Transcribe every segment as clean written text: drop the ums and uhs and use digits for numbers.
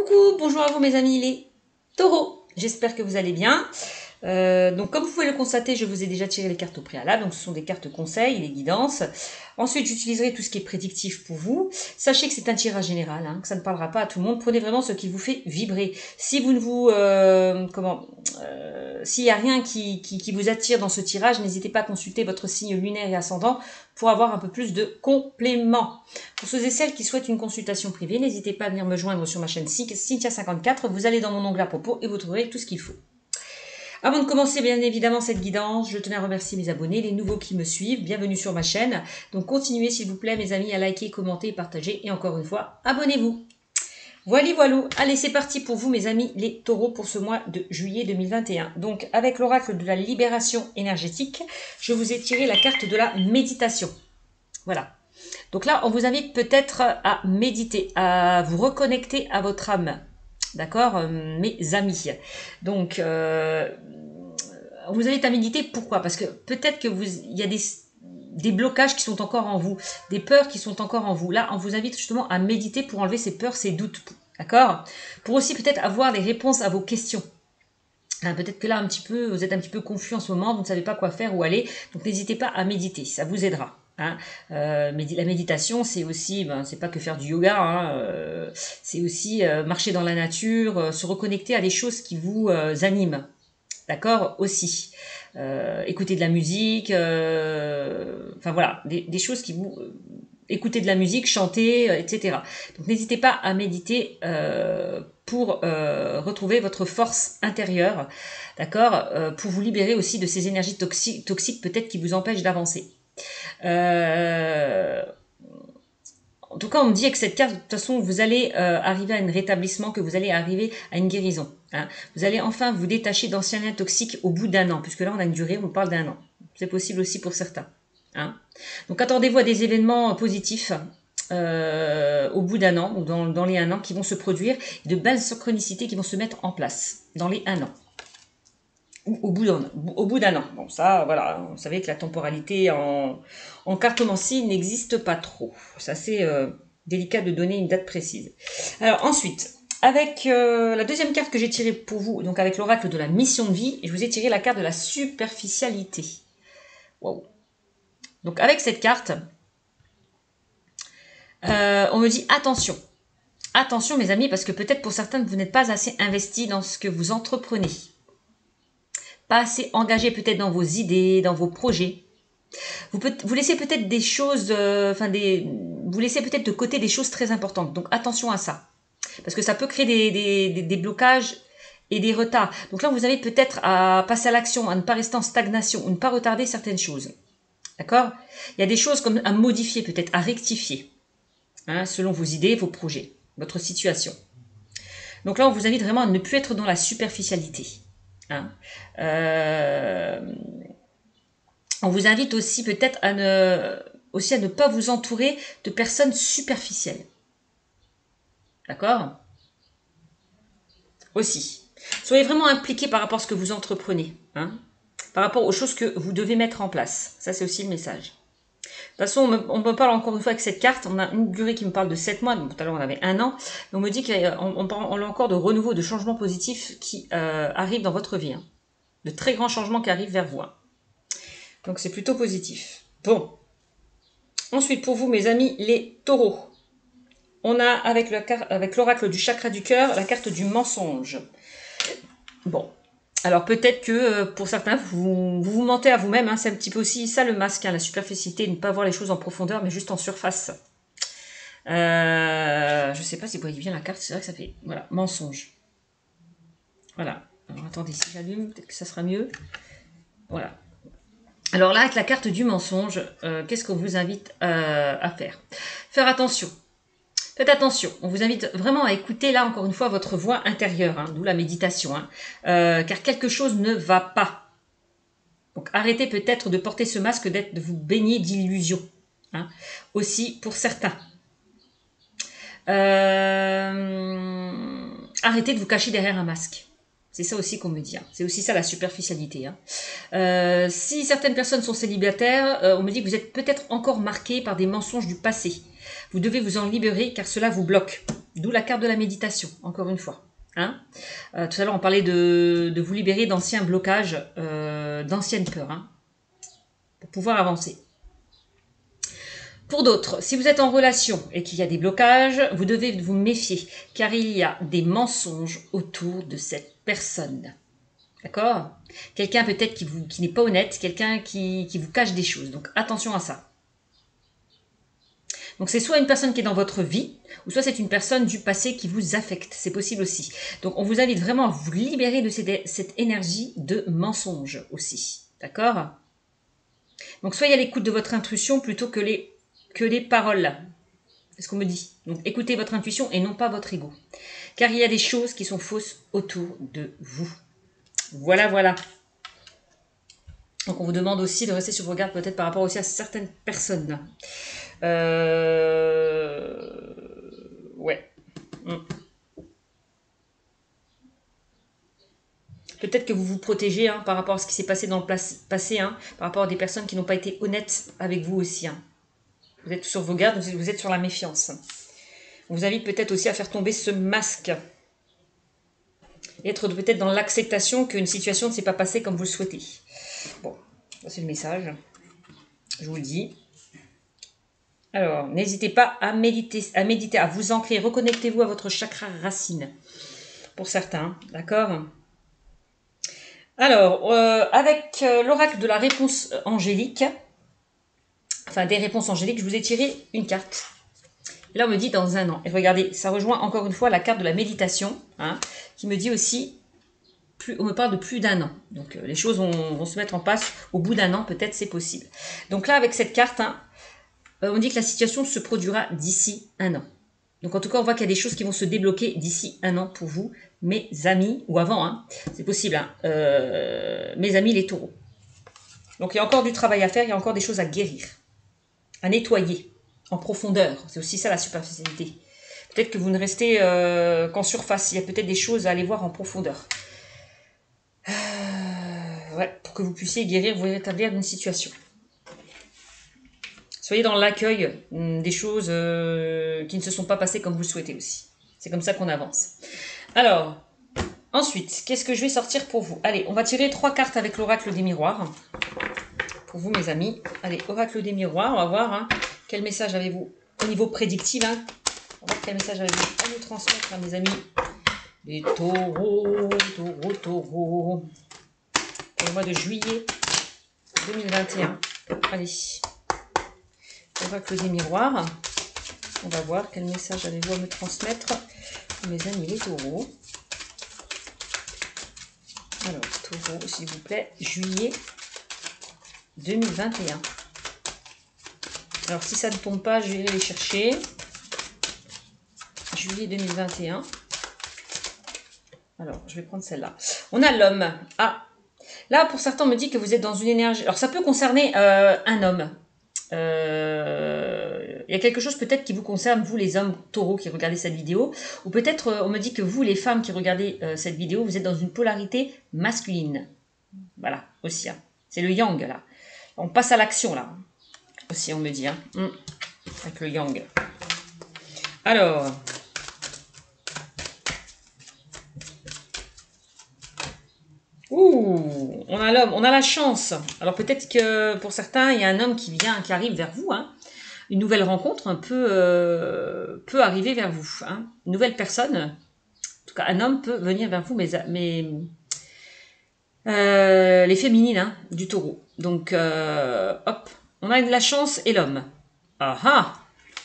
Coucou, bonjour à vous mes amis les taureaux, j'espère que vous allez bien. Donc comme vous pouvez le constater, je vous ai déjà tiré les cartes au préalable, donc ce sont des cartes conseils, les guidances. Ensuite j'utiliserai tout ce qui est prédictif pour vous. Sachez que c'est un tirage général, que ça ne parlera pas à tout le monde. Prenez vraiment ce qui vous fait vibrer. Si vous ne vous... s'il n'y a rien qui vous attire dans ce tirage, n'hésitez pas à consulter votre signe lunaire et ascendant pour avoir un peu plus de compléments. Pour ceux et celles qui souhaitent une consultation privée, n'hésitez pas à venir me joindre sur ma chaîne Cynthia54. Vous allez dans mon onglet à propos et vous trouverez tout ce qu'il faut. Avant de commencer bien évidemment cette guidance, je tenais à remercier mes abonnés, les nouveaux qui me suivent, bienvenue sur ma chaîne. Donc continuez s'il vous plaît mes amis à liker, commenter et partager et encore une fois, abonnez-vous. Voilà, allez c'est parti pour vous mes amis les taureaux pour ce mois de juillet 2021. Donc avec l'oracle de la libération énergétique, je vous ai tiré la carte de la méditation. Voilà. Donc là on vous invite peut-être à méditer, à vous reconnecter à votre âme. D'accord, mes amis. Donc, on vous invite à méditer. Pourquoi? Parce que peut-être que il y a des blocages qui sont encore en vous, des peurs qui sont encore en vous. Là, on vous invite justement à méditer pour enlever ces peurs, ces doutes. D'accord? Pour aussi peut-être avoir les réponses à vos questions. Peut-être que là, vous êtes un petit peu confus en ce moment, vous ne savez pas quoi faire, où aller. Donc, n'hésitez pas à méditer, ça vous aidera. La méditation, c'est aussi, c'est pas que faire du yoga, c'est aussi marcher dans la nature, se reconnecter à des choses qui vous animent, d'accord, aussi. Écouter de la musique, enfin voilà, des choses qui vous... écouter de la musique, chanter, etc. Donc n'hésitez pas à méditer pour retrouver votre force intérieure, d'accord, pour vous libérer aussi de ces énergies toxiques peut-être qui vous empêchent d'avancer. En tout cas, on me dit avec cette carte, de toute façon, vous allez arriver à un rétablissement, que vous allez arriver à une guérison. Vous allez enfin vous détacher d'anciens liens toxiques au bout d'1 an, puisque là, on a une durée, on parle d'1 an. C'est possible aussi pour certains. Donc, attendez-vous à des événements positifs au bout d'1 an, ou dans les 1 an, qui vont se produire, de belles synchronicités qui vont se mettre en place dans les 1 an. Au bout d'un an. Bon, ça, voilà, vous savez que la temporalité en cartomancie n'existe pas trop. C'est assez délicat de donner une date précise. Alors ensuite, avec la deuxième carte que j'ai tirée pour vous, donc avec l'oracle de la mission de vie, je vous ai tiré la carte de la superficialité. Wow. Donc avec cette carte, on me dit attention. Attention mes amis, parce que peut-être pour certains, vous n'êtes pas assez investis dans ce que vous entreprenez. Pas assez engagé peut-être dans vos idées, dans vos projets. Vous laissez peut-être des choses, vous laissez peut-être de côté des choses très importantes. Donc attention à ça, parce que ça peut créer des blocages et des retards. Donc là, vous avez peut-être à passer à l'action, à ne pas rester en stagnation, ou ne pas retarder certaines choses. D'accord? Il y a des choses comme à modifier, peut-être à rectifier, selon vos idées, vos projets, votre situation. Donc là, on vous invite vraiment à ne plus être dans la superficialité. On vous invite aussi peut-être à ne pas vous entourer de personnes superficielles. D'accord? Aussi. Soyez vraiment impliqués par rapport à ce que vous entreprenez. Par rapport aux choses que vous devez mettre en place. Ça, c'est aussi le message. De toute façon, on me parle encore une fois avec cette carte. On a une durée qui me parle de 7 mois. Donc, tout à l'heure, on avait 1 an. On me dit qu'on parle encore de renouveau, de changements positifs qui arrivent dans votre vie. De très grands changements qui arrivent vers vous. Donc, c'est plutôt positif. Bon. Ensuite, pour vous, mes amis, les taureaux. On a, avec l'oracle du chakra du cœur, la carte du mensonge. Bon. Alors, peut-être que pour certains, vous mentez à vous-même. C'est un petit peu aussi ça le masque, la superficialité, ne pas voir les choses en profondeur, mais juste en surface. Je ne sais pas si vous voyez bien la carte, c'est vrai que ça fait... Voilà, mensonge. Voilà. Alors, attendez, si j'allume, peut-être que ça sera mieux. Voilà. Alors là, avec la carte du mensonge, qu'est-ce qu'on vous invite à faire? Faire attention. Faites attention. On vous invite vraiment à écouter, là, encore une fois, votre voix intérieure, d'où la méditation, car quelque chose ne va pas. Donc, arrêtez peut-être de porter ce masque, de vous baigner d'illusions. Aussi, pour certains. Arrêtez de vous cacher derrière un masque. C'est ça aussi qu'on me dit. C'est aussi ça la superficialité. Si certaines personnes sont célibataires, on me dit que vous êtes peut-être encore marqués par des mensonges du passé. Vous devez vous en libérer car cela vous bloque. D'où la carte de la méditation, encore une fois. Hein, tout à l'heure, on parlait de vous libérer d'anciens blocages, d'anciennes peurs, hein, pour pouvoir avancer. Pour d'autres, si vous êtes en relation et qu'il y a des blocages, vous devez vous méfier, car il y a des mensonges autour de cette personne. D'accord? Quelqu'un peut-être qui n'est pas honnête, quelqu'un qui vous cache des choses. Donc attention à ça. Donc c'est soit une personne qui est dans votre vie, ou soit c'est une personne du passé qui vous affecte. C'est possible aussi. Donc on vous invite vraiment à vous libérer de cette énergie de mensonge aussi. D'accord? Donc soyez à l'écoute de votre intuition plutôt que les paroles. C'est ce qu'on me dit. Donc écoutez votre intuition et non pas votre ego. Car il y a des choses qui sont fausses autour de vous. Voilà, voilà. Donc on vous demande aussi de rester sur vos gardes peut-être par rapport aussi à certaines personnes. Ouais. Peut-être que vous vous protégez hein, par rapport à ce qui s'est passé dans le passé, hein, par rapport à des personnes qui n'ont pas été honnêtes avec vous aussi. Hein. Vous êtes sur vos gardes, vous êtes sur la méfiance. On vous invite peut-être aussi à faire tomber ce masque. Et être peut-être dans l'acceptation qu'une situation ne s'est pas passée comme vous le souhaitez. Bon, ça c'est le message. Je vous le dis. Alors, n'hésitez pas à méditer, à vous ancrer. Reconnectez-vous à votre chakra racine. Pour certains, d'accord? Alors, avec l'oracle de la réponse angélique, enfin des réponses angéliques, je vous ai tiré une carte. Là, on me dit dans un an. Et regardez, ça rejoint encore une fois la carte de la méditation, hein, qui me dit aussi, on me parle de plus d'un an. Donc, les choses vont se mettre en place au bout d'un an, peut-être c'est possible. Donc là, avec cette carte, hein, on dit que la situation se produira d'ici un an. Donc en tout cas, on voit qu'il y a des choses qui vont se débloquer d'ici un an pour vous, mes amis, ou avant, hein, c'est possible, hein, mes amis les taureaux. Donc il y a encore du travail à faire, il y a encore des choses à guérir, à nettoyer en profondeur. C'est aussi ça la superficialité. Peut-être que vous ne restez qu'en surface, il y a peut-être des choses à aller voir en profondeur. Ouais, pour que vous puissiez guérir, vous rétablir d'une situation. Soyez dans l'accueil des choses qui ne se sont pas passées comme vous le souhaitez aussi. C'est comme ça qu'on avance. Alors, ensuite, qu'est-ce que je vais sortir pour vous? Allez, on va tirer 3 cartes avec l'oracle des miroirs. Pour vous, mes amis. Allez, oracle des miroirs, on va voir hein, quel message avez-vous au niveau prédictif. Hein. On va voir quel message avez-vous à nous transmettre, hein, mes amis. Les taureaux, taureaux. Pour le mois de juillet 2021. Allez. Oracle des miroirs. On va voir quel message avez-vous à me transmettre, mes amis les taureaux. Alors, taureau, s'il vous plaît, juillet 2021. Alors, si ça ne tombe pas, je vais les chercher. Juillet 2021. Alors, je vais prendre celle-là. On a l'homme. Ah, là, pour certains, on me dit que vous êtes dans une énergie. Alors, ça peut concerner un homme. Il y a quelque chose peut-être qui vous concerne, vous les hommes taureaux qui regardez cette vidéo, ou peut-être on me dit que vous les femmes qui regardez cette vidéo, vous êtes dans une polarité masculine. Voilà, aussi. Hein. C'est le yang là. On passe à l'action là. Aussi on me dit. Hein. Avec le yang. Alors. Ouh, on a l'homme, on a la chance. Alors peut-être que pour certains, il y a un homme qui arrive vers vous. Hein. Une nouvelle rencontre peut arriver vers vous. Hein. Une nouvelle personne, en tout cas un homme peut venir vers vous, mais les féminines hein, du taureau. Donc hop, on a la chance et l'homme. Ah ah.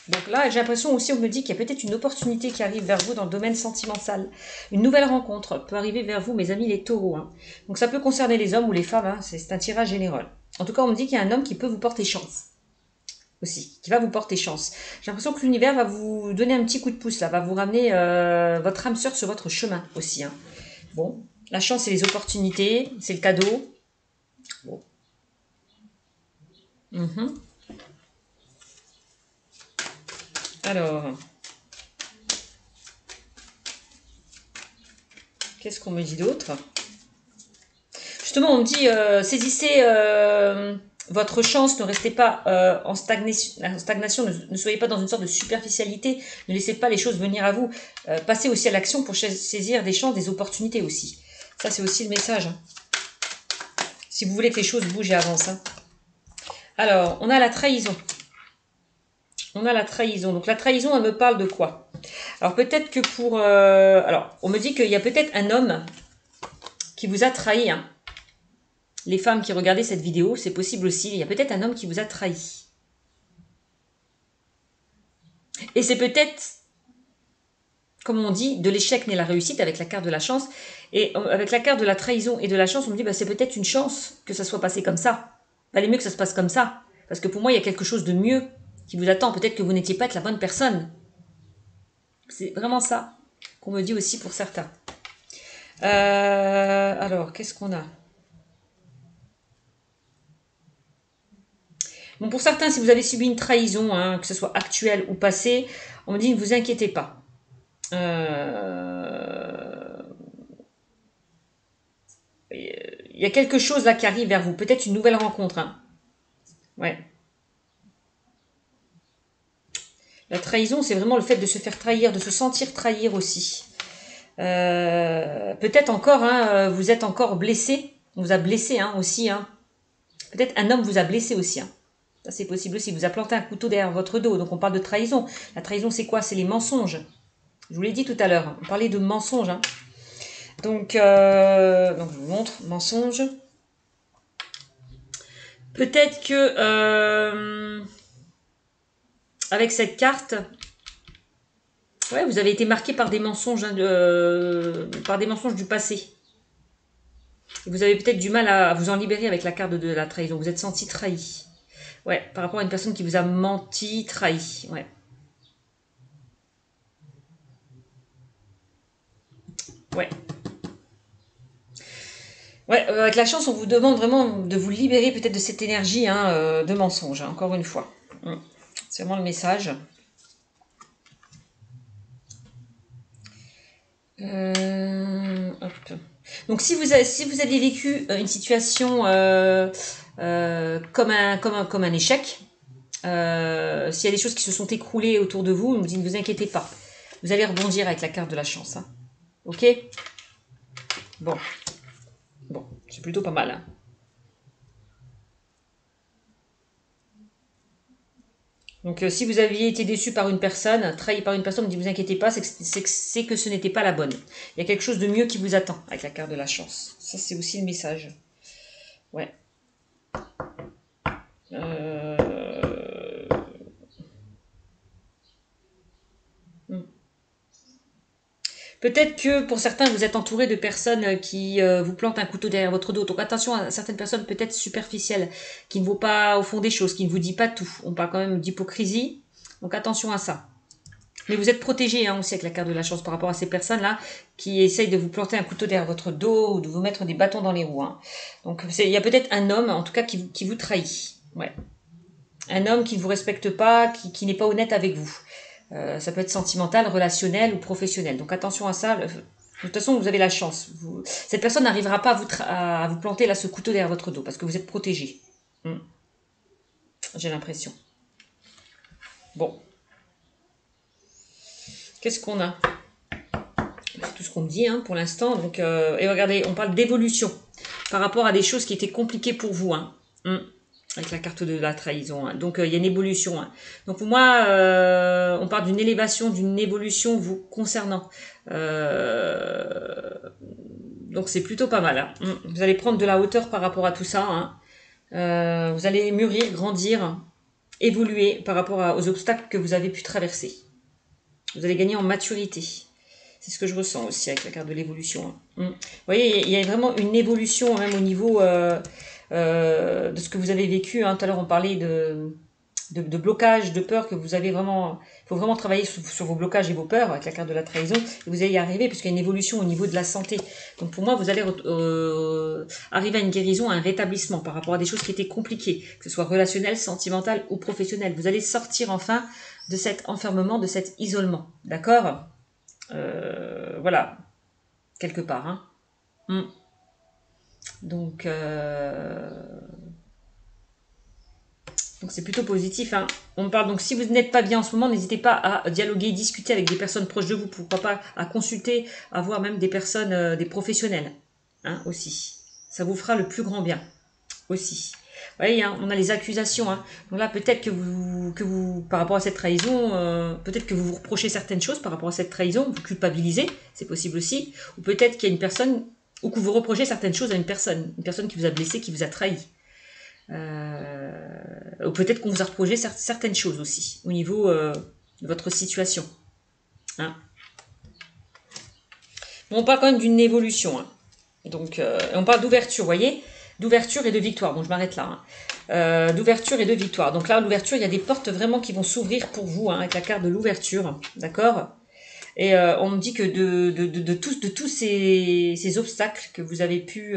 Donc là, j'ai l'impression aussi, on me dit qu'il y a peut-être une opportunité qui arrive vers vous dans le domaine sentimental. Une nouvelle rencontre peut arriver vers vous, mes amis les taureaux. Hein. Donc ça peut concerner les hommes ou les femmes, hein. C'est un tirage général. En tout cas, on me dit qu'il y a un homme qui peut vous porter chance. Aussi, qui va vous porter chance. J'ai l'impression que l'univers va vous donner un petit coup de pouce, là, va vous ramener votre âme sœur sur votre chemin aussi. Hein. Bon, la chance, c'est les opportunités, c'est le cadeau. Bon. Alors, qu'est-ce qu'on me dit d'autre? Justement, on me dit, saisissez votre chance, ne restez pas en stagnation, ne soyez pas dans une sorte de superficialité, ne laissez pas les choses venir à vous. Passez aussi à l'action pour saisir des chances, des opportunités aussi. Ça, c'est aussi le message. Hein. Si vous voulez que les choses bougent et avancent. Hein. Alors, on a la trahison. On a la trahison. Donc, la trahison, elle me parle de quoi? Alors, peut-être que pour... alors, on me dit qu'il y a peut-être un homme qui vous a trahi. Hein. Les femmes qui regardaient cette vidéo, c'est possible aussi. Il y a peut-être un homme qui vous a trahi. Et c'est peut-être, comme on dit, de l'échec naît la réussite avec la carte de la chance. Et avec la carte de la trahison et de la chance, on me dit, bah, c'est peut-être une chance que ça soit passé comme ça. Il valait mieux que ça se passe comme ça. Parce que pour moi, il y a quelque chose de mieux qui vous attend. Peut-être que vous n'étiez pas être la bonne personne. C'est vraiment ça qu'on me dit aussi pour certains. Alors, qu'est-ce qu'on a? Bon, pour certains, si vous avez subi une trahison, hein, que ce soit actuelle ou passée, on me dit ne vous inquiétez pas. Il y a quelque chose là qui arrive vers vous, peut-être une nouvelle rencontre. Hein. Ouais. La trahison, c'est vraiment le fait de se faire trahir, de se sentir trahir aussi. Peut-être encore, hein, vous êtes encore blessé, on vous a blessé hein, aussi. Hein. Peut-être un homme vous a blessé aussi. Hein. Ça, c'est possible aussi. Vous a planté un couteau derrière votre dos. Donc, on parle de trahison. La trahison, c'est quoi? C'est les mensonges. Je vous l'ai dit tout à l'heure. On parlait de mensonges. Hein. Donc, je vous montre. Mensonges. Peut-être que avec cette carte, ouais, vous avez été marqué par des mensonges, hein, par des mensonges du passé. Et vous avez peut-être du mal à vous en libérer avec la carte de la trahison. Vous êtes senti trahi. Ouais, par rapport à une personne qui vous a menti, trahi. Ouais. Ouais. Ouais, avec la chance, on vous demande vraiment de vous libérer peut-être de cette énergie hein, de mensonge, hein, encore une fois. C'est vraiment le message. Hop. Donc, si vous aviez vécu une situation comme un échec, s'il y a des choses qui se sont écroulées autour de vous, on vous dit ne vous inquiétez pas. Vous allez rebondir avec la carte de la chance. Hein. Ok? Bon. Bon, c'est plutôt pas mal. Hein. Donc, si vous aviez été déçu par une personne, trahi par une personne, ne vous inquiétez pas, c'est que ce n'était pas la bonne. Il y a quelque chose de mieux qui vous attend avec la carte de la chance. Ça, c'est aussi le message. Ouais. Peut-être que pour certains, vous êtes entouré de personnes qui vous plantent un couteau derrière votre dos. Donc attention à certaines personnes peut-être superficielles, qui ne vont pas au fond des choses, qui ne vous disent pas tout. On parle quand même d'hypocrisie. Donc attention à ça. Mais vous êtes protégé hein, aussi avec la carte de la chance par rapport à ces personnes-là qui essayent de vous planter un couteau derrière votre dos ou de vous mettre des bâtons dans les roues. Hein. Donc il y a peut-être un homme, en tout cas, qui vous trahit. Ouais. Un homme qui ne vous respecte pas, qui n'est pas honnête avec vous. Ça peut être sentimental, relationnel ou professionnel. Donc attention à ça. De toute façon, vous avez la chance. Cette personne n'arrivera pas à vous planter là ce couteau derrière votre dos parce que vous êtes protégé. J'ai l'impression. Bon. Qu'est-ce qu'on a? C'est tout ce qu'on me dit hein, pour l'instant. Donc, et regardez, on parle d'évolution par rapport à des choses qui étaient compliquées pour vous. Hein. Avec la carte de la trahison. Hein. Donc, il y a une évolution. Hein. Donc, pour moi, on parle d'une élévation, d'une évolution vous concernant. Donc, c'est plutôt pas mal. Hein. Vous allez prendre de la hauteur par rapport à tout ça. Hein. Vous allez mûrir, grandir, évoluer par rapport aux obstacles que vous avez pu traverser. Vous allez gagner en maturité. C'est ce que je ressens aussi avec la carte de l'évolution. Hein. Vous voyez, il y a vraiment une évolution même au niveau de ce que vous avez vécu. Hein. Tout à l'heure, on parlait de blocage, de peur que vous avez vraiment... Il faut vraiment travailler sur vos blocages et vos peurs avec la carte de la trahison. Et vous allez y arriver puisqu'il y a une évolution au niveau de la santé. Donc pour moi, vous allez arriver à une guérison, à un rétablissement par rapport à des choses qui étaient compliquées, que ce soit relationnel, sentimental ou professionnel. Vous allez sortir enfin de cet enfermement, de cet isolement. D'accord ? Voilà, quelque part. Hein. Donc, Donc c'est plutôt positif. Hein. On parle donc si vous n'êtes pas bien en ce moment, n'hésitez pas à dialoguer, discuter avec des personnes proches de vous. Pourquoi pas à consulter, à voir même des personnes, des professionnels hein, aussi. Ça vous fera le plus grand bien aussi. Vous voyez, hein, on a les accusations. Hein. Donc là, peut-être que vous, par rapport à cette trahison, peut-être que vous vous reprochez certaines choses par rapport à cette trahison, vous culpabilisez, c'est possible aussi. Ou peut-être qu'il y a une personne, ou que vous reprochez certaines choses à une personne qui vous a blessé, qui vous a trahi. Ou peut-être qu'on vous a reproché certaines choses aussi, au niveau de votre situation. Hein. Bon, on parle quand même d'une évolution. Hein. Donc, on parle d'ouverture, vous voyez, d'ouverture et de victoire. Bon, je m'arrête là. Hein. D'ouverture et de victoire. Donc là, l'ouverture, il y a des portes vraiment qui vont s'ouvrir pour vous, hein, avec la carte de l'ouverture. D'accord ? Et on me dit que de tous ces obstacles que vous avez pu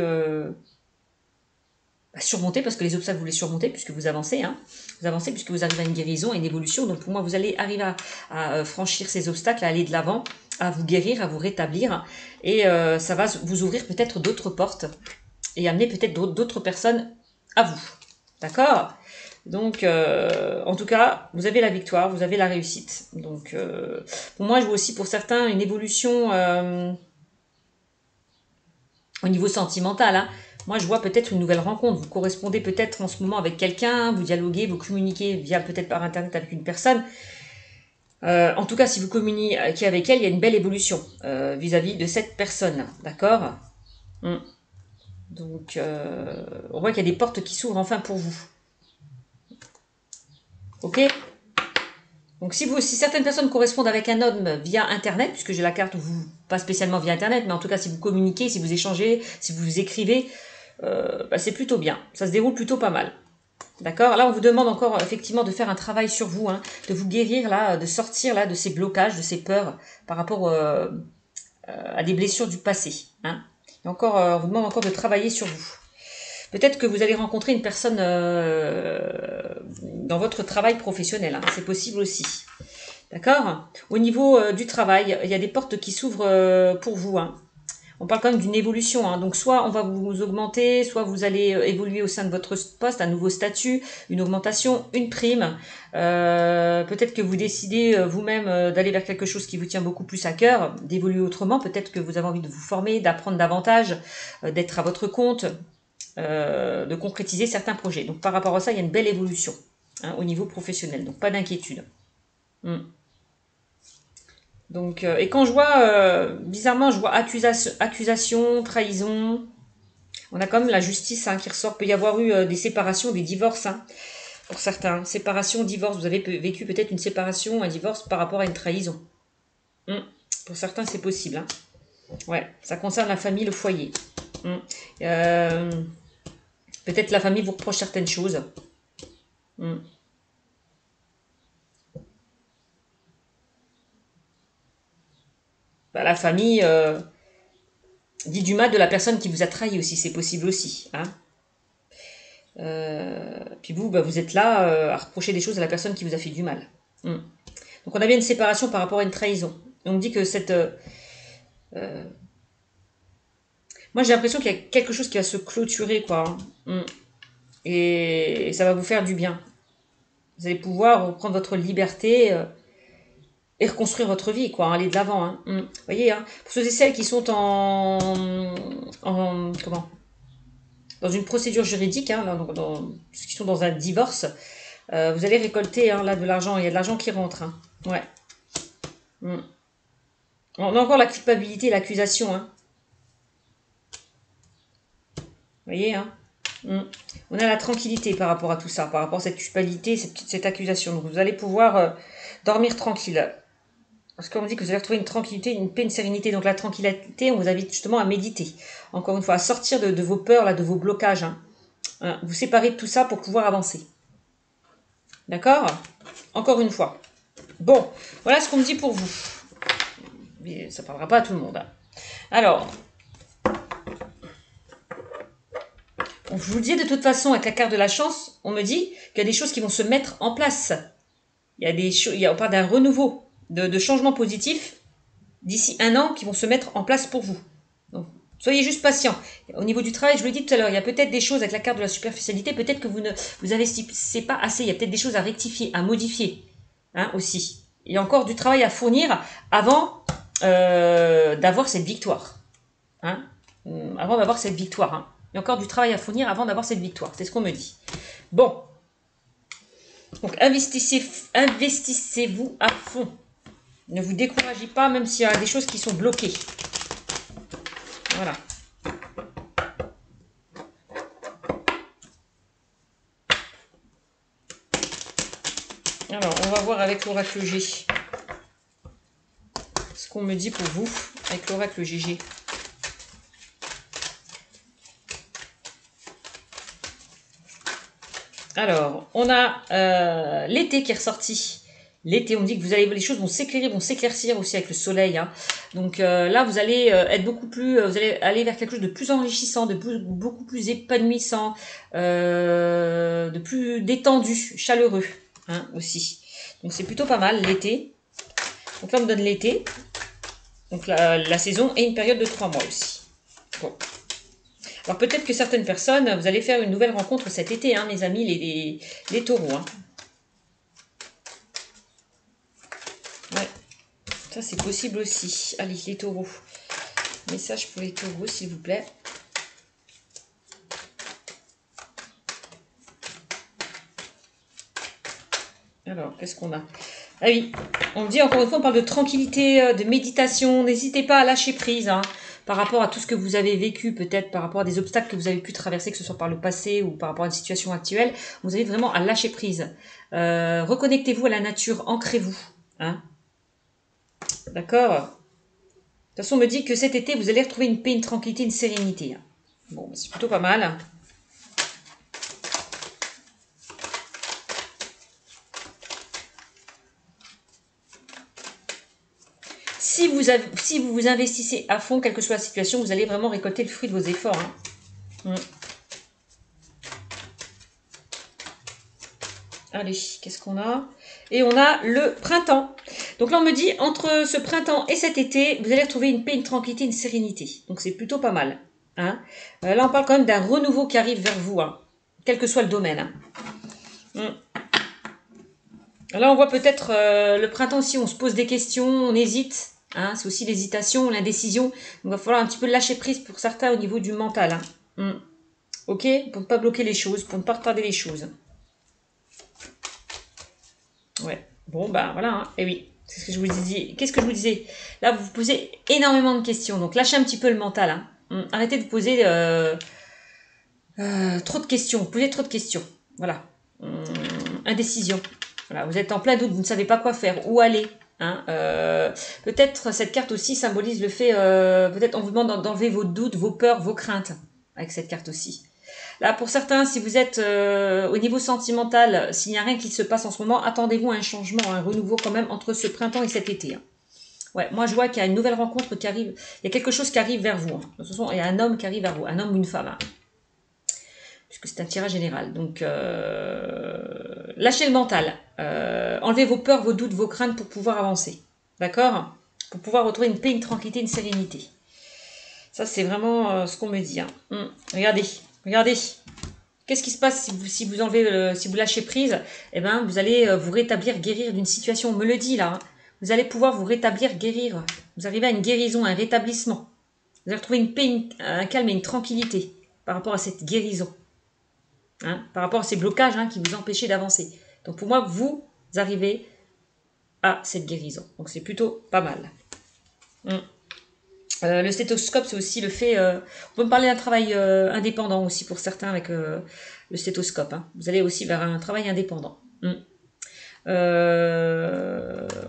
surmonter, parce que les obstacles, vous les surmontez puisque vous avancez. Hein. Vous avancez puisque vous arrivez à une guérison, à une évolution. Donc pour moi, vous allez arriver à franchir ces obstacles, à aller de l'avant, à vous guérir, à vous rétablir. Et ça va vous ouvrir peut-être d'autres portes et amener peut-être d'autres personnes à vous. D'accord ? Donc, en tout cas, vous avez la victoire, vous avez la réussite. Donc, pour moi, je vois aussi pour certains une évolution au niveau sentimental. Hein. Moi, je vois peut-être une nouvelle rencontre. Vous correspondez peut-être en ce moment avec quelqu'un, vous dialoguez, vous communiquez via peut-être par Internet avec une personne. En tout cas, si vous communiquez avec elle, il y a une belle évolution vis-à-vis de cette personne. D'accord ? Donc, on voit qu'il y a des portes qui s'ouvrent enfin pour vous. Ok ? Donc, si certaines personnes correspondent avec un homme via Internet, puisque j'ai la carte où vous, pas spécialement via Internet, mais en tout cas, si vous communiquez, si vous échangez, si vous écrivez, c'est plutôt bien. Ça se déroule plutôt pas mal. D'accord ? Là, on vous demande encore effectivement de faire un travail sur vous, hein, de vous guérir, là, de sortir là de ces blocages, de ces peurs par rapport à des blessures du passé. Hein. Et encore, on vous demande encore de travailler sur vous. Peut-être que vous allez rencontrer une personne dans votre travail professionnel. Hein. C'est possible aussi. D'accord ? Au niveau du travail, il y a des portes qui s'ouvrent pour vous. Hein. On parle quand même d'une évolution. Hein. Donc, soit on va vous augmenter, soit vous allez évoluer au sein de votre poste, un nouveau statut, une augmentation, une prime. Peut-être que vous décidez vous-même d'aller vers quelque chose qui vous tient beaucoup plus à cœur, d'évoluer autrement. Peut-être que vous avez envie de vous former, d'apprendre davantage, d'être à votre compte. De concrétiser certains projets. Donc par rapport à ça, il y a une belle évolution hein, au niveau professionnel. Donc pas d'inquiétude. Donc, et quand je vois, bizarrement, je vois accusation, trahison. On a quand même la justice hein, qui ressort. Il peut y avoir eu des séparations, des divorces hein, pour certains. Séparation, divorce. Vous avez vécu peut-être une séparation, un divorce par rapport à une trahison. Pour certains, c'est possible. Hein. Ouais, ça concerne la famille, le foyer. Peut-être la famille vous reproche certaines choses. La famille dit du mal de la personne qui vous a trahi aussi, c'est possible aussi. Hein. Puis vous, vous êtes là à reprocher des choses à la personne qui vous a fait du mal. Donc on avait une séparation par rapport à une trahison. Et on me dit que cette... moi j'ai l'impression qu'il y a quelque chose qui va se clôturer, quoi. Et ça va vous faire du bien. Vous allez pouvoir reprendre votre liberté et reconstruire votre vie, quoi, aller de l'avant. Hein. Vous voyez, hein, pour ceux et celles qui sont dans une procédure juridique, hein, ceux qui sont dans un divorce, vous allez récolter hein, là de l'argent. Il y a de l'argent qui rentre. Hein. Ouais. On a encore la culpabilité et l'accusation. Hein. Vous voyez, hein. On a la tranquillité par rapport à tout ça, par rapport à cette culpabilité, cette accusation. Donc vous allez pouvoir dormir tranquille. Parce qu'on me dit que vous allez retrouver une tranquillité, une paix, une sérénité. Donc la tranquillité, on vous invite justement à méditer. Encore une fois, à sortir de vos peurs, là, de vos blocages. Hein. Vous séparer de tout ça pour pouvoir avancer. D'accord ? Encore une fois. Bon, voilà ce qu'on me dit pour vous. Mais ça ne parlera pas à tout le monde. Hein. Alors, je vous le dis de toute façon, avec la carte de la chance, on me dit qu'il y a des choses qui vont se mettre en place. On parle d'un renouveau, de changements positifs d'ici 1 an qui vont se mettre en place pour vous. Donc, Soyez juste patient. Au niveau du travail, je vous l'ai dit tout à l'heure, il y a peut-être des choses avec la carte de la superficialité, peut-être que vous ne vous investissez pas assez, il y a peut-être des choses à rectifier, à modifier, hein, aussi. Il y a encore du travail à fournir avant d'avoir cette victoire. Hein, avant d'avoir cette victoire. Hein. Il y a encore du travail à fournir avant d'avoir cette victoire. C'est ce qu'on me dit. Bon. Donc, investissez-vous à fond. Ne vous découragez pas, même s'il y a des choses qui sont bloquées. Voilà. Alors, on va voir avec l'oracle G. Ce qu'on me dit pour vous avec l'oracle GG. Alors, on a l'été qui est ressorti. L'été, on me dit que les choses vont s'éclairer, vont s'éclaircir aussi avec le soleil. Hein. Donc là, vous allez être beaucoup plus, vous allez aller vers quelque chose de plus enrichissant, beaucoup plus épanouissant, de plus détendu, chaleureux, hein, aussi. Donc c'est plutôt pas mal l'été. Donc là, on me donne l'été, donc la saison et une période de 3 mois aussi. Bon. Alors peut-être que certaines personnes, vous allez faire une nouvelle rencontre cet été, hein, mes amis, les taureaux. Hein. Ouais, ça c'est possible aussi. Allez, les taureaux. Message pour les taureaux, s'il vous plaît. Alors, qu'est-ce qu'on a? Ah oui, on me dit encore une fois, on parle de tranquillité, de méditation. N'hésitez pas à lâcher prise, hein, par rapport à tout ce que vous avez vécu, peut-être par rapport à des obstacles que vous avez pu traverser, que ce soit par le passé ou par rapport à une situation actuelle. Vous avez vraiment à lâcher prise. Reconnectez-vous à la nature, ancrez-vous. Hein. D'accord? De toute façon, on me dit que cet été, vous allez retrouver une paix, une tranquillité, une sérénité. Bon, c'est plutôt pas mal. Si vous vous investissez à fond, quelle que soit la situation, vous allez vraiment récolter le fruit de vos efforts. Hein. Allez, qu'est-ce qu'on a? Et on a le printemps. Donc là, on me dit, entre ce printemps et cet été, vous allez retrouver une paix, une tranquillité, une sérénité. Donc c'est plutôt pas mal. Hein. Là, on parle quand même d'un renouveau qui arrive vers vous, hein, quel que soit le domaine. Hein. Là, on voit peut-être le printemps aussi, on se pose des questions, on hésite. Hein, c'est aussi l'hésitation, l'indécision. Donc, il va falloir un petit peu lâcher prise pour certains au niveau du mental. Hein. Ok? Pour ne pas bloquer les choses, pour ne pas retarder les choses. Ouais. Bon, ben voilà. Hein. Et oui, c'est ce que je vous disais. Qu'est-ce que je vous disais? Là, vous vous posez énormément de questions. Donc, lâchez un petit peu le mental. Hein. Arrêtez de vous poser trop de questions. Posez trop de questions. Voilà. Indécision. Voilà. Vous êtes en plein doute, vous ne savez pas quoi faire, où aller. Hein, peut-être cette carte aussi symbolise le fait, peut-être on vous demande d'enlever vos doutes, vos peurs, vos craintes, avec cette carte aussi. Là, pour certains, si vous êtes au niveau sentimental, s'il n'y a rien qui se passe en ce moment, attendez-vous à un changement, un renouveau quand même entre ce printemps et cet été. Hein. Ouais, moi je vois qu'il y a une nouvelle rencontre qui arrive, il y a quelque chose qui arrive vers vous. Hein. De toute façon, il y a un homme qui arrive vers vous, un homme ou une femme. Hein. Puisque c'est un tirage général. Donc, lâchez le mental. Enlevez vos peurs, vos doutes, vos craintes pour pouvoir avancer. D'accord? Pour pouvoir retrouver une paix, une tranquillité, une sérénité. Ça, c'est vraiment ce qu'on me dit. Hein. Regardez, regardez. Qu'est-ce qui se passe si vous enlevez, si vous lâchez prise? Eh ben, vous allez vous rétablir, guérir d'une situation. On me le dit là. Hein. Vous allez pouvoir vous rétablir, guérir. Vous arrivez à une guérison, un rétablissement. Vous allez retrouver une paix, un calme et une tranquillité par rapport à cette guérison. Hein, par rapport à ces blocages, hein, qui vous empêchaient d'avancer. Donc pour moi, vous arrivez à cette guérison. Donc c'est plutôt pas mal. Le stéthoscope, c'est aussi le fait... on peut me parler d'un travail indépendant aussi pour certains avec le stéthoscope. Hein. Vous allez aussi vers un travail indépendant. On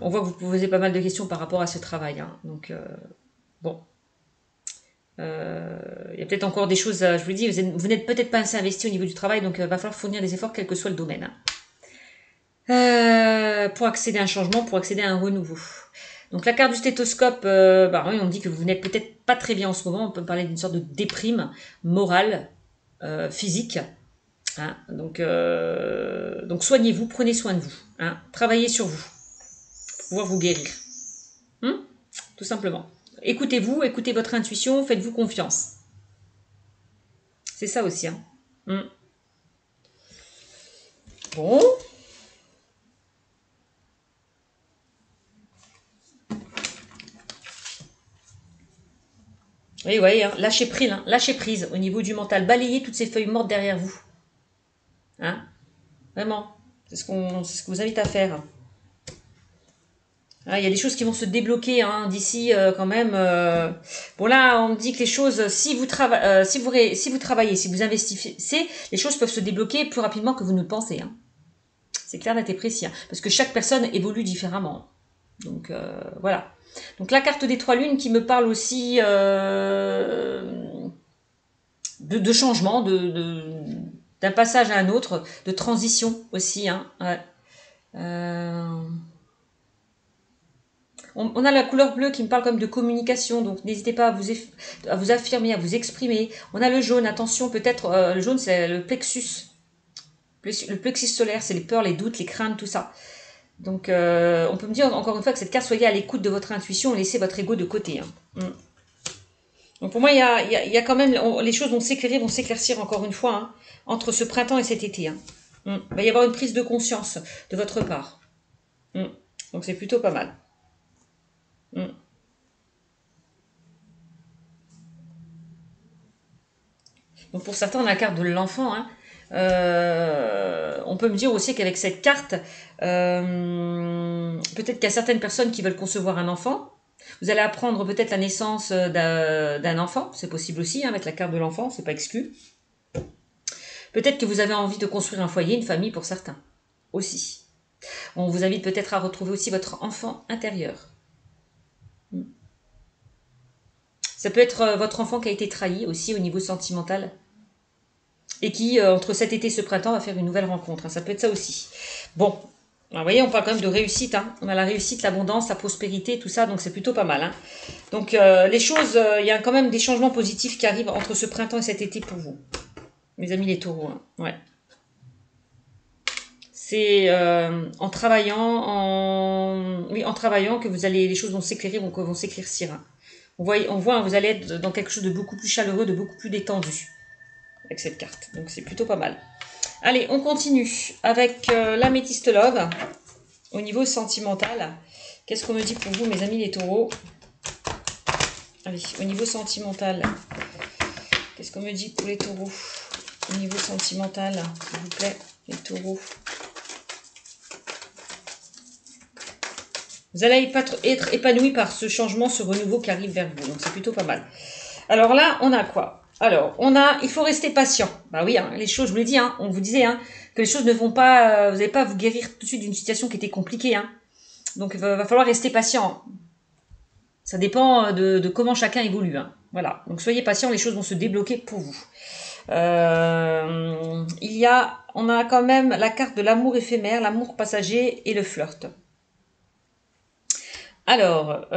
voit que vous posez pas mal de questions par rapport à ce travail. Hein. Donc, bon... il y a peut-être encore des choses, je vous le dis, vous n'êtes peut-être pas assez investi au niveau du travail, donc il va falloir fournir des efforts quel que soit le domaine. Pour accéder à un changement, pour accéder à un renouveau. Donc la carte du stéthoscope, oui, on me dit que vous n'êtes peut-être pas très bien en ce moment, on peut parler d'une sorte de déprime morale, physique. Hein, donc soignez-vous, prenez soin de vous. Hein, travaillez sur vous, pour pouvoir vous guérir. Tout simplement. écoutez-vous, écoutez votre intuition, faites-vous confiance. C'est ça aussi. Hein. Bon. Oui, oui, hein, lâchez prise au niveau du mental. Balayez toutes ces feuilles mortes derrière vous. Hein? Vraiment. C'est ce que vous invite à faire. Ah, il y a des choses qui vont se débloquer hein, d'ici quand même. Bon là, on me dit que les choses, si vous travaillez, si vous investissez, les choses peuvent se débloquer plus rapidement que vous ne le pensez. Hein. C'est clair, net et précis. Hein, parce que chaque personne évolue différemment. Donc voilà. Donc la carte des trois lunes qui me parle aussi de changement, d'un passage à un autre, de transition aussi. Hein, ouais. On a la couleur bleue qui me parle comme de communication, donc n'hésitez pas à vous affirmer, à vous exprimer. On a le jaune, attention, peut-être, le jaune c'est le plexus. Le plexus solaire, c'est les peurs, les doutes, les craintes, tout ça. Donc on peut me dire encore une fois que cette carte, soyez à l'écoute de votre intuition, laissez votre ego de côté. Hein. Donc pour moi, il y a quand même, les choses vont s'éclairer, vont s'éclaircir encore une fois, hein, entre ce printemps et cet été. Hein. Il va y avoir une prise de conscience de votre part. Donc c'est plutôt pas mal. Donc pour certains, on a la carte de l'enfant. Hein. On peut me dire aussi qu'avec cette carte, peut-être qu'il y a certaines personnes qui veulent concevoir un enfant. Vous allez apprendre peut-être la naissance d'un enfant, c'est possible aussi, hein, avec la carte de l'enfant, c'est pas exclu. Peut-être que vous avez envie de construire un foyer, une famille pour certains, aussi. On vous invite peut-être à retrouver aussi votre enfant intérieur. Ça peut être votre enfant qui a été trahi aussi au niveau sentimental et qui, entre cet été et ce printemps, va faire une nouvelle rencontre. Hein. Ça peut être ça aussi. Bon, alors, vous voyez, on parle quand même de réussite. Hein. On a la réussite, l'abondance, la prospérité, tout ça, donc c'est plutôt pas mal. Hein. Donc les choses, il y a quand même des changements positifs qui arrivent entre ce printemps et cet été pour vous. Mes amis les taureaux. Hein. Ouais. C'est en travaillant, que les choses vont s'éclairer, vont s'éclaircir. Hein. On voit, hein, vous allez être dans quelque chose de beaucoup plus chaleureux, de beaucoup plus détendu avec cette carte. Donc c'est plutôt pas mal. Allez, on continue avec l'améthyste love au niveau sentimental. Qu'est-ce qu'on me dit pour vous, mes amis les taureaux? Allez, au niveau sentimental, qu'est-ce qu'on me dit pour les taureaux? Au niveau sentimental, s'il vous plaît, les taureaux. Vous allez être épanoui par ce changement, ce renouveau qui arrive vers vous. Donc c'est plutôt pas mal. Alors là, on a quoi? Alors, il faut rester patient. Bah oui, hein, les choses, je vous l'ai dit, hein, on vous disait hein, que les choses ne vont pas, vous n'allez pas vous guérir tout de suite d'une situation qui était compliquée. Hein. Donc il va falloir rester patient. Ça dépend de comment chacun évolue. Hein. Voilà, donc soyez patient, les choses vont se débloquer pour vous. On a quand même la carte de l'amour éphémère, l'amour passager et le flirt. Alors,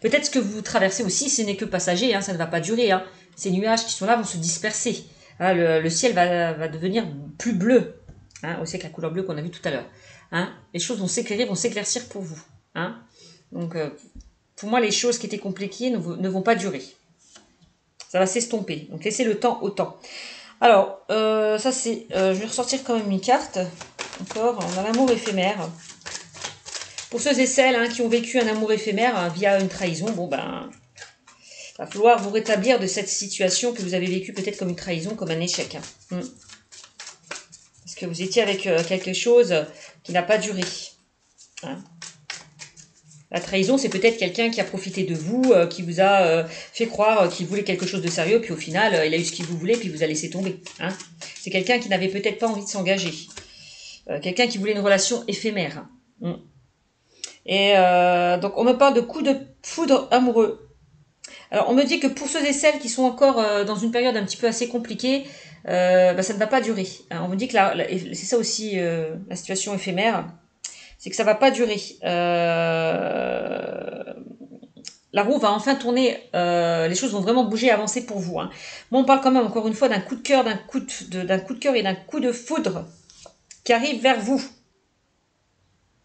peut-être ce que vous traversez aussi, ce n'est que passager, hein, ça ne va pas durer. Hein. Ces nuages qui sont là vont se disperser. Hein, le ciel va devenir plus bleu, hein, aussi avec la couleur bleue qu'on a vue tout à l'heure. Hein. Les choses vont s'éclairer, vont s'éclaircir pour vous. Hein. Donc, pour moi, les choses qui étaient compliquées ne vont pas durer. Ça va s'estomper. Donc, laissez le temps au temps. Alors, ça c'est... je vais ressortir quand même une carte. Encore, on a l'amour éphémère. Pour ceux et celles hein, qui ont vécu un amour éphémère hein, via une trahison, bon ben, il va falloir vous rétablir de cette situation que vous avez vécue peut-être comme une trahison, comme un échec. Hein. Parce que vous étiez avec quelque chose qui n'a pas duré. Hein. La trahison, c'est peut-être quelqu'un qui a profité de vous, qui vous a fait croire qu'il voulait quelque chose de sérieux, puis au final, il a eu ce qu'il vous voulait, puis il vous a laissé tomber. Hein. C'est quelqu'un qui n'avait peut-être pas envie de s'engager. Quelqu'un qui voulait une relation éphémère. Hein. Et donc, on me parle de coups de foudre amoureux. Alors, on me dit que pour ceux et celles qui sont encore dans une période un petit peu assez compliquée, ça ne va pas durer. Alors, on me dit que c'est ça aussi la situation éphémère, c'est que ça ne va pas durer. La roue va enfin tourner, les choses vont vraiment bouger, avancer pour vous. Hein. Moi, on parle quand même encore une fois d'un coup de cœur, d'un coup de cœur et d'un coup de foudre qui arrive vers vous.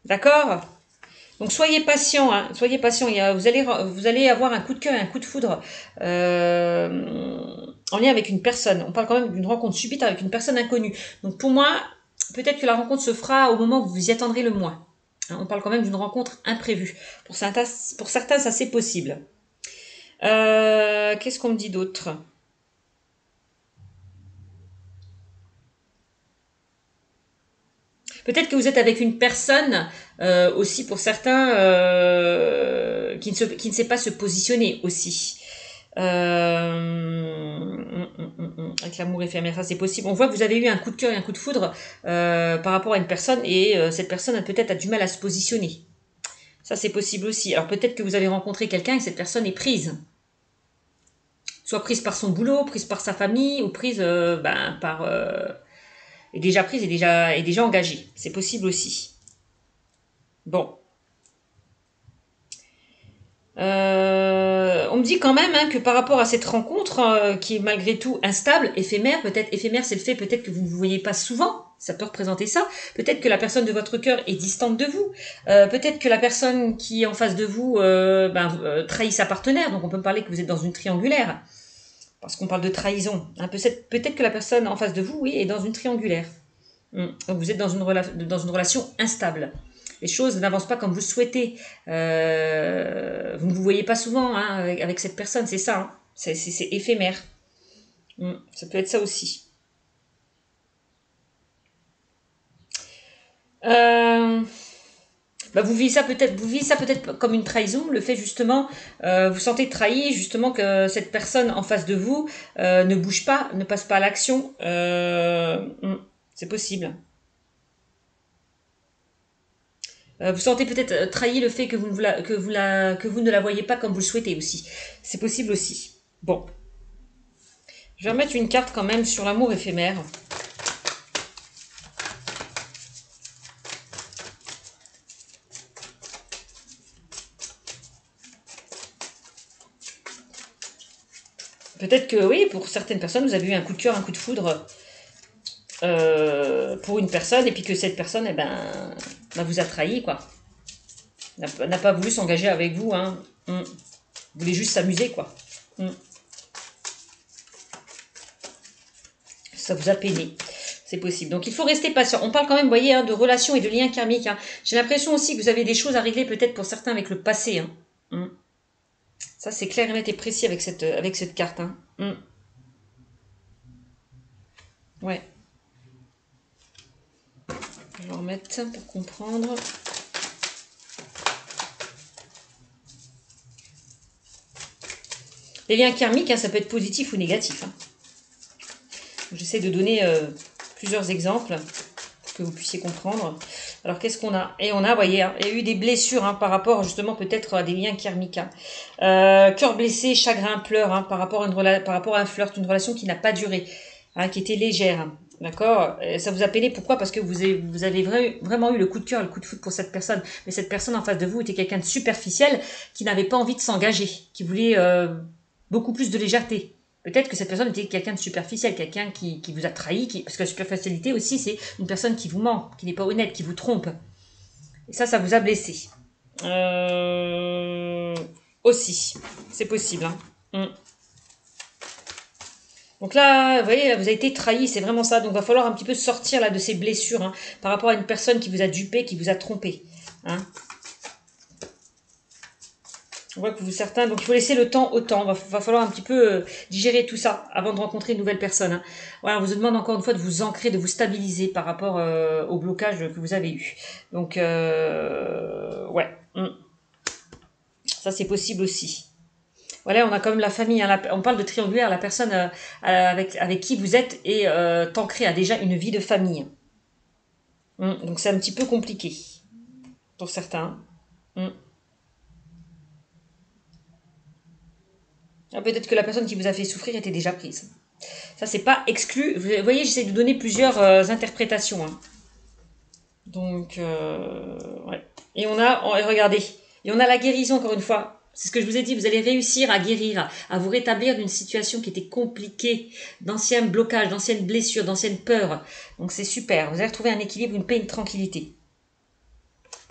D'accord ? Donc soyez patient, hein, soyez patient. Vous allez avoir un coup de cœur et un coup de foudre en lien avec une personne. On parle quand même d'une rencontre subite avec une personne inconnue. Donc pour moi, peut-être que la rencontre se fera au moment où vous vous y attendrez le moins. Hein, on parle quand même d'une rencontre imprévue. Pour certains, ça c'est possible. Qu'est-ce qu'on me dit d'autre? Peut-être que vous êtes avec une personne aussi pour certains qui ne sait pas se positionner aussi. Avec l'amour éphémère, ça c'est possible. On voit que vous avez eu un coup de cœur et un coup de foudre par rapport à une personne et cette personne a peut-être du mal à se positionner. Ça c'est possible aussi. Alors peut-être que vous avez rencontré quelqu'un et cette personne est prise. Soit prise par son boulot, prise par sa famille ou prise par... est déjà prise et déjà engagée. C'est possible aussi. Bon. On me dit quand même que par rapport à cette rencontre qui est malgré tout instable, éphémère, peut-être éphémère c'est le fait peut-être que vous ne vous voyez pas souvent, ça peut représenter ça, peut-être que la personne de votre cœur est distante de vous, peut-être que la personne qui est en face de vous trahit sa partenaire, donc on peut parler que vous êtes dans une triangulaire, parce qu'on parle de trahison. Hein, peut-être que la personne en face de vous, oui, est dans une triangulaire. Donc vous êtes dans une relation instable. Les choses n'avancent pas comme vous le souhaitez. Vous ne vous voyez pas souvent avec cette personne, c'est ça. Hein. C'est éphémère. Ça peut être ça aussi. Vous vivez ça peut-être comme une trahison, le fait justement, vous sentez trahi, justement que cette personne en face de vous ne bouge pas, ne passe pas à l'action. C'est possible. Vous sentez peut-être trahi le fait que vous ne la voyez pas comme vous le souhaitez aussi. C'est possible aussi. Bon. Je vais remettre une carte quand même sur l'amour éphémère. Peut-être que oui, pour certaines personnes, vous avez eu un coup de cœur, un coup de foudre pour une personne, et puis que cette personne, vous a trahi, quoi. N'a pas voulu s'engager avec vous, hein. Vous voulez juste s'amuser, quoi. Ça vous a peiné. C'est possible. Donc il faut rester patient. On parle quand même, vous voyez, de relations et de liens karmiques. Hein. J'ai l'impression aussi que vous avez des choses à régler peut-être pour certains avec le passé. Hein. Ça, c'est clair et net et précis avec cette carte. Hein. Ouais. Je vais en remettre pour comprendre. Les liens karmiques, ça peut être positif ou négatif. Hein. J'essaie de donner plusieurs exemples pour que vous puissiez comprendre. Alors, qu'est-ce qu'on a? Et on a, vous voyez, il y a eu des blessures par rapport justement peut-être à des liens karmiques. Cœur blessé, chagrin, pleurs par rapport à un flirt, une relation qui n'a pas duré, qui était légère. D'accord? Ça vous a peiné, pourquoi? Parce que vous avez vraiment eu le coup de cœur, le coup de foudre pour cette personne. Mais cette personne en face de vous était quelqu'un de superficiel qui n'avait pas envie de s'engager, qui voulait beaucoup plus de légèreté. Peut-être que cette personne était quelqu'un de superficiel, quelqu'un qui vous a trahi, parce que la superficialité aussi, c'est une personne qui vous ment, qui n'est pas honnête, qui vous trompe. Et ça vous a blessé. Aussi, c'est possible. Donc là, vous voyez, vous avez été trahi, c'est vraiment ça. Donc il va falloir un petit peu sortir là de ces blessures par rapport à une personne qui vous a dupé, qui vous a trompé. On voit que certains, donc il faut laisser le temps au temps. Va falloir un petit peu digérer tout ça avant de rencontrer une nouvelle personne. Voilà, on vous demande encore une fois de vous ancrer, de vous stabiliser par rapport au blocage que vous avez eu. Donc, ouais. Ça, c'est possible aussi. Voilà, on a quand même la famille. On parle de triangulaire, la personne avec qui vous êtes est ancrée, a déjà une vie de famille. Donc, c'est un petit peu compliqué pour certains. Peut-être que la personne qui vous a fait souffrir était déjà prise. Ça, c'est pas exclu. Vous voyez, j'essaie de donner plusieurs interprétations. Donc, ouais. Et regardez, et on a la guérison encore une fois. C'est ce que je vous ai dit, vous allez réussir à guérir, à vous rétablir d'une situation qui était compliquée, d'anciens blocages, d'anciennes blessures, d'anciennes peurs. Donc c'est super, vous allez retrouver un équilibre, une paix, une tranquillité.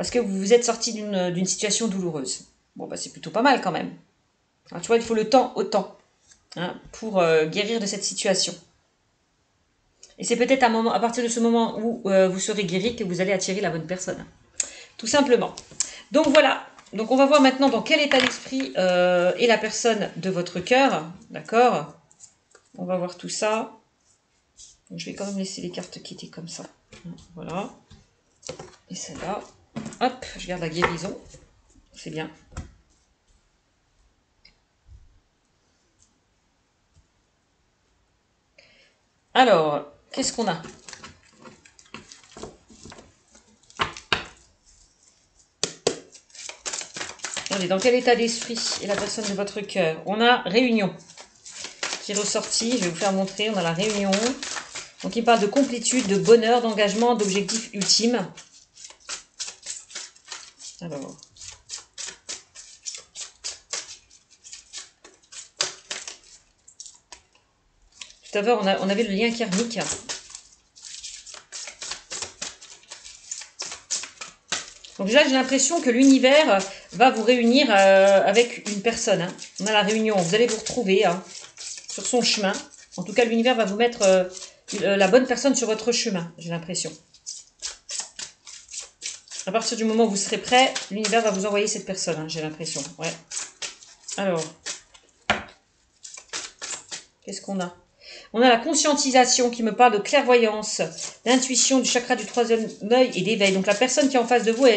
parce que vous vous êtes sorti d'une situation douloureuse. Bon, bah, c'est plutôt pas mal quand même. Alors, tu vois, il faut le temps au temps, hein, pour guérir de cette situation. Et c'est peut-être à partir de ce moment où vous serez guéri que vous allez attirer la bonne personne. Tout simplement. Donc voilà. Donc on va voir maintenant dans quel état d'esprit est la personne de votre cœur. D'accord? On va voir tout ça. Donc, je vais quand même laisser les cartes qui étaient comme ça. Voilà. Et celle-là. Hop, je garde la guérison. C'est bien. Alors, qu'est-ce qu'on a? On est dans quel état d'esprit est la personne de votre cœur? On a réunion qui est ressortie. Je vais vous faire montrer. On a la réunion. Donc, il parle de complétude, de bonheur, d'engagement, d'objectif ultime. Alors. Tout à l'heure, on avait le lien karmique. Donc déjà, j'ai l'impression que l'univers va vous réunir avec une personne. Hein. On a la réunion, vous allez vous retrouver sur son chemin. En tout cas, l'univers va vous mettre la bonne personne sur votre chemin, j'ai l'impression. À partir du moment où vous serez prêt, l'univers va vous envoyer cette personne, hein, j'ai l'impression. Ouais. Alors, qu'est-ce qu'on a? On a la conscientisation qui me parle de clairvoyance, d'intuition, du chakra du troisième œil et d'éveil. Donc la personne qui est en face de vous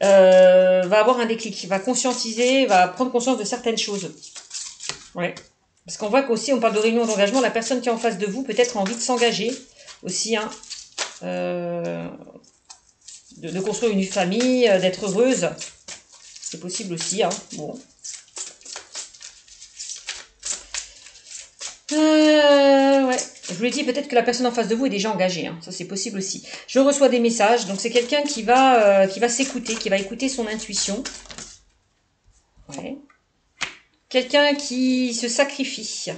va avoir un déclic, va conscientiser, va prendre conscience de certaines choses. Ouais. Parce qu'on voit qu'aussi, on parle de réunion d'engagement, la personne qui est en face de vous peut-être a envie de s'engager aussi, hein, de construire une famille, d'être heureuse. C'est possible aussi, hein. Bon. Ouais. Je vous l'ai dit, peut-être que la personne en face de vous est déjà engagée. Hein. Ça, c'est possible aussi. Je reçois des messages. Donc, c'est quelqu'un qui va s'écouter, qui va écouter son intuition. Ouais. Quelqu'un qui se sacrifie.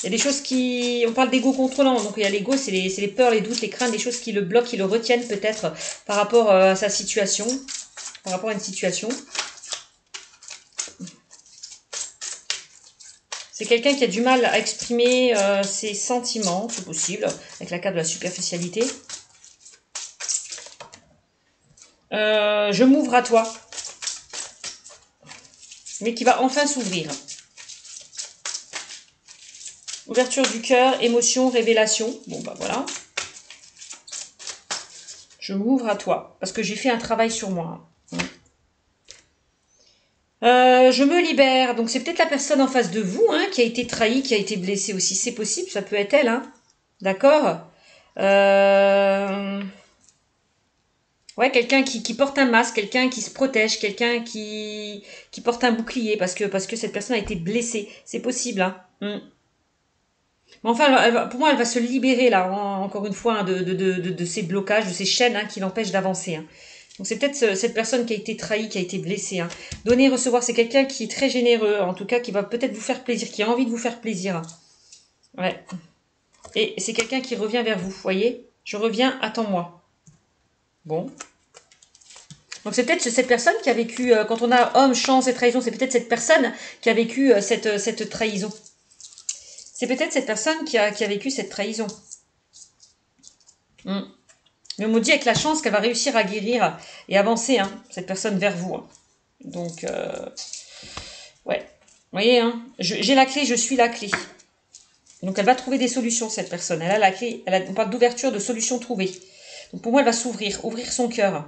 Il y a des choses qui... On parle d'ego contrôlant. Donc, il y a l'ego, c'est les peurs, les doutes, les craintes, des choses qui le bloquent, qui le retiennent peut-être par rapport à sa situation. Par rapport à une situation. C'est quelqu'un qui a du mal à exprimer ses sentiments, c'est possible, avec la carte de la superficialité. Je m'ouvre à toi. Mais qui va enfin s'ouvrir. Ouverture du cœur, émotion, révélation. Bon, bah voilà. Je m'ouvre à toi, parce que j'ai fait un travail sur moi. Je me libère. Donc, c'est peut-être la personne en face de vous hein, qui a été trahie, qui a été blessée aussi. C'est possible, ça peut être elle. Hein. D'accord Ouais, quelqu'un qui porte un masque, quelqu'un qui se protège, quelqu'un qui porte un bouclier parce que cette personne a été blessée. C'est possible. Hein. Mais enfin, pour moi, elle va se libérer, là, encore une fois, hein, de ces blocages, de ces chaînes hein, qui l'empêchent d'avancer. Hein. Donc c'est peut-être cette personne qui a été trahie, qui a été blessée. Hein. Donner, recevoir, c'est quelqu'un qui est très généreux, en tout cas qui va peut-être vous faire plaisir, qui a envie de vous faire plaisir. Ouais. Et c'est quelqu'un qui revient vers vous, voyez? Je reviens, attends-moi. Bon. Donc c'est peut-être cette personne qui a vécu, quand on a homme, chance et trahison, c'est peut-être cette personne qui a vécu cette trahison. C'est peut-être cette personne qui a vécu cette trahison. Mais on me dit avec la chance qu'elle va réussir à guérir et avancer, hein, cette personne vers vous. Hein. Donc, ouais. Vous voyez, hein, j'ai la clé, je suis la clé. Donc, elle va trouver des solutions, cette personne. Elle a la clé, on parle d'ouverture, de solutions trouvées. Donc, pour moi, elle va s'ouvrir, ouvrir son cœur.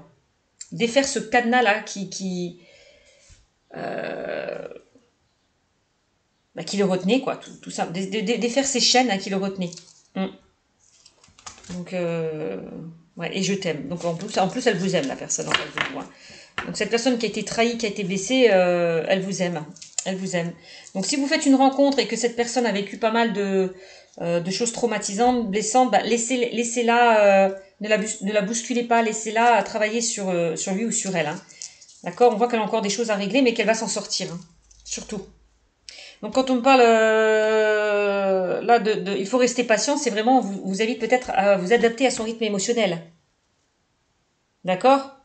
Défaire ce cadenas-là qui le retenait, quoi. Tout ça. Défaire ces chaînes hein, qui le retenaient. Donc, ouais, et je t'aime. Donc, en plus, elle vous aime, la personne en face de vous. Hein. Donc, cette personne qui a été trahie, qui a été blessée, elle vous aime. Elle vous aime. Donc, si vous faites une rencontre et que cette personne a vécu pas mal de choses traumatisantes, blessantes, bah, laissez-la, ne la bousculez pas, laissez-la travailler sur lui ou sur elle. Hein. D'accord? On voit qu'elle a encore des choses à régler, mais qu'elle va s'en sortir. Hein. Surtout. Donc quand on me parle là il faut rester patient, c'est vraiment, vous invite peut-être à vous adapter à son rythme émotionnel. D'accord?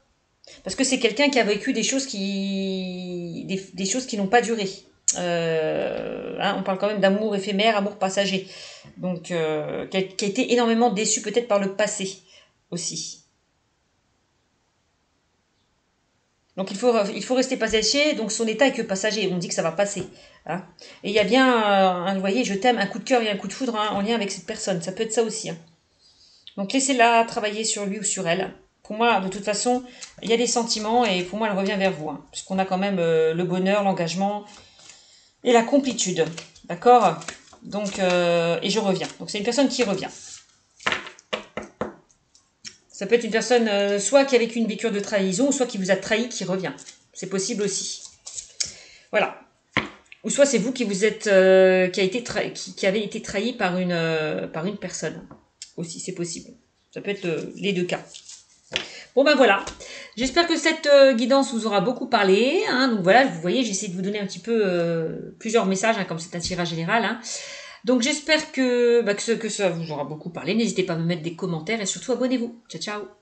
Parce que c'est quelqu'un qui a vécu des choses des choses qui n'ont pas duré. On parle quand même d'amour éphémère, amour passager. Donc, qui a été énormément déçu peut-être par le passé aussi. Donc il faut rester passager, donc son état est que passager, on dit que ça va passer. Hein. Et il y a bien, vous voyez, je t'aime, un coup de cœur et un coup de foudre en lien avec cette personne, ça peut être ça aussi. Hein. Donc laissez-la travailler sur lui ou sur elle. Pour moi, de toute façon, il y a des sentiments et pour moi, elle revient vers vous. Hein, puisqu'on a quand même le bonheur, l'engagement et la complétude. D'accord. Donc, et je reviens. Donc c'est une personne qui revient. Ça peut être une personne soit qui a vécu une vécure de trahison, soit qui vous a trahi, qui revient. C'est possible aussi. Voilà. Ou soit c'est vous qui vous êtes qui avez été trahi par une personne. Aussi, c'est possible. Ça peut être les deux cas. Bon ben voilà. J'espère que cette guidance vous aura beaucoup parlé. Hein. Donc voilà, vous voyez, j'essaie de vous donner un petit peu plusieurs messages, hein, comme c'est un tirage général. Hein. Donc j'espère que ça vous aura beaucoup parlé. N'hésitez pas à me mettre des commentaires et surtout abonnez-vous. Ciao ciao.